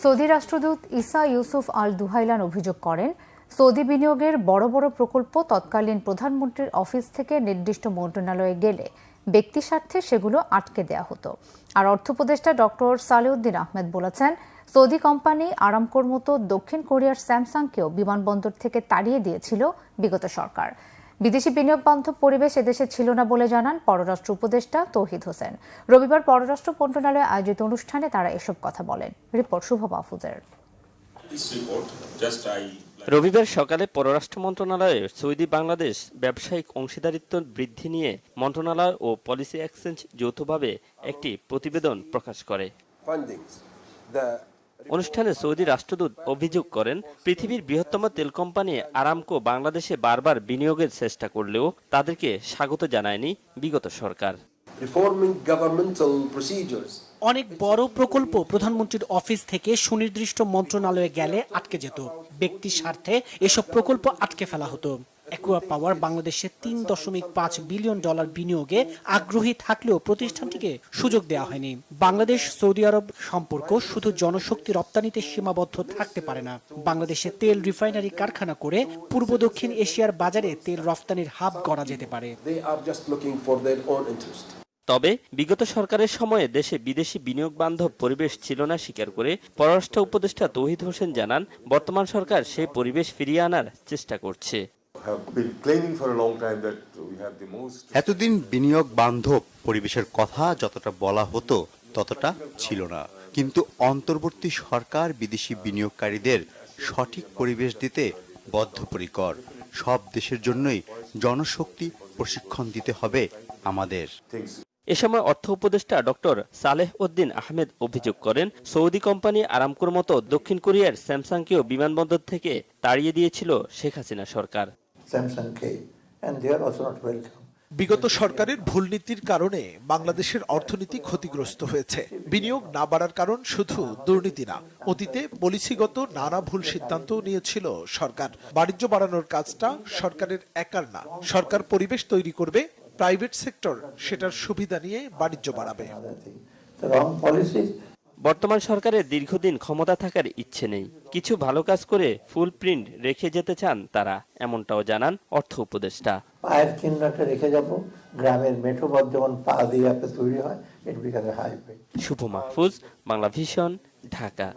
Saudi রাষ্ট্রদূত ইসা ইউসুফ আল দুহাইলান অভিযোগ করেন, সৌদি বিনিয়োগের বড় বড় প্রকল্প তৎকালীন প্রধানমন্ত্রীর অফিস থেকে নির্দিষ্ট মন্ত্রণালয়ে গেলে ব্যক্তি স্বার্থে সেগুলো আটকে দেওয়া হতো। আর অর্থ উপদেষ্টা ডক্টর সালেউদ্দিন আহমেদ বলেছেন, সৌদি কোম্পানি আরামকোর মতো দক্ষিণ কোরিয়ার স্যামসাংকেও বিমানবন্দর থেকে তাড়িয়ে দিয়েছিল বিগত সরকার। বিদেশি বিনিয়োগ বান্ধব পরিবেশ এদেশে ছিল না বলে জানান পররাষ্ট্র উপদেষ্টা তৌহিদ হোসেন। রবিবার পররাষ্ট্র মন্ত্রণালয়ে আয়োজিত অনুষ্ঠানে তারা এসব কথা বলেন। রিপোর্ট শুভ মাহফুজের। রবিবার সকালে পররাষ্ট্র মন্ত্রণালয়ে সৌদি বাংলাদেশ ব্যবসায়িক অংশীদারিত্ব বৃদ্ধি নিয়ে মন্ত্রণালয় ও পলিসি এক্সচেঞ্জ যৌথভাবে একটি প্রতিবেদন প্রকাশ করে। অনুষ্ঠানে সৌদি রাষ্ট্রদূত অভিযোগ করেন, পৃথিবীর বৃহত্তম তেল কোম্পানি আরামকো বাংলাদেশে বারবার বিনিয়োগের চেষ্টা করলেও তাদেরকে স্বাগত জানায়নি বিগত সরকার। অনেক বড় প্রকল্প প্রধানমন্ত্রীর অফিস থেকে সুনির্দিষ্ট মন্ত্রণালয়ে গেলে আটকে যেত। ব্যক্তি স্বার্থে এসব প্রকল্প আটকে ফেলা হতো। অ্যাকুয়া পাওয়ার বাংলাদেশে $3.5 বিলিয়ন বিনিয়োগে আগ্রহী থাকলেও প্রতিষ্ঠানটিকে সুযোগ দেওয়া হয়নি। বাংলাদেশ সৌদি আরব সম্পর্ক শুধু জনশক্তি রপ্তানিতে সীমাবদ্ধ থাকতে পারে না। বাংলাদেশে তেল রিফাইনারি কারখানা করে পূর্ব দক্ষিণ এশিয়ার বাজারে তেল রফতানির হাব গড়া যেতে পারে। তবে বিগত সরকারের সময়ে দেশে বিদেশি বিনিয়োগ বান্ধব পরিবেশ ছিল না স্বীকার করে পররাষ্ট্র উপদেষ্টা তৌহিদ হোসেন জানান, বর্তমান সরকার সেই পরিবেশ ফিরিয়ে আনার চেষ্টা করছে। এতদিন বিনিয়োগ বান্ধব পরিবেশের কথা যতটা বলা হতো ততটা ছিল না, কিন্তু অন্তর্বর্তী সরকার বিদেশি বিনিয়োগকারীদের সঠিক পরিবেশ দিতে বদ্ধপরিকর। সব দেশের জন্যই জনশক্তি প্রশিক্ষণ দিতে হবে আমাদের। এ সময় অর্থ উপদেষ্টা ডক্টর সালেহ উদ্দিন আহমেদ অভিযোগ করেন, সৌদি কোম্পানি আরামকোর মতো দক্ষিণ কোরিয়ার স্যামসাংকেও বিমানবন্দর থেকে তাড়িয়ে দিয়েছিল শেখ হাসিনা সরকার। বিগত সরকারের ভুল নীতির কারণে বাংলাদেশের অর্থনীতি ক্ষতিগ্রস্ত হয়েছে। বিনিয়োগ না বাড়ার কারণ শুধু দুর্নীতি না, অতীতে পলিসিগত নানা ভুল সিদ্ধান্ত নিয়েছিল সরকার। বাণিজ্য বাড়ানোর কাজটা সরকারের একার না। সরকার পরিবেশ তৈরি করবে, প্রাইভেট সেক্টর সেটার সুবিধা নিয়ে বাণিজ্য বাড়াবে। বর্তমান সরকারের দীর্ঘদিন ক্ষমতা থাকার ইচ্ছে নেই, কিছু ভালো কাজ করে ফুল প্রিন্ট রেখে যেতে চান তারা, এমনটাও জানান অর্থ উপদেষ্টা। পায়ের চিহ্নটা রেখে যাব, গ্রামের মেঠোপথ যেমন পা দিয়ে তৈরি হয়, এর বিকাশে হাইওয়ে। শুভ মাহফুজ, বাংলা ভিশন, ঢাকা।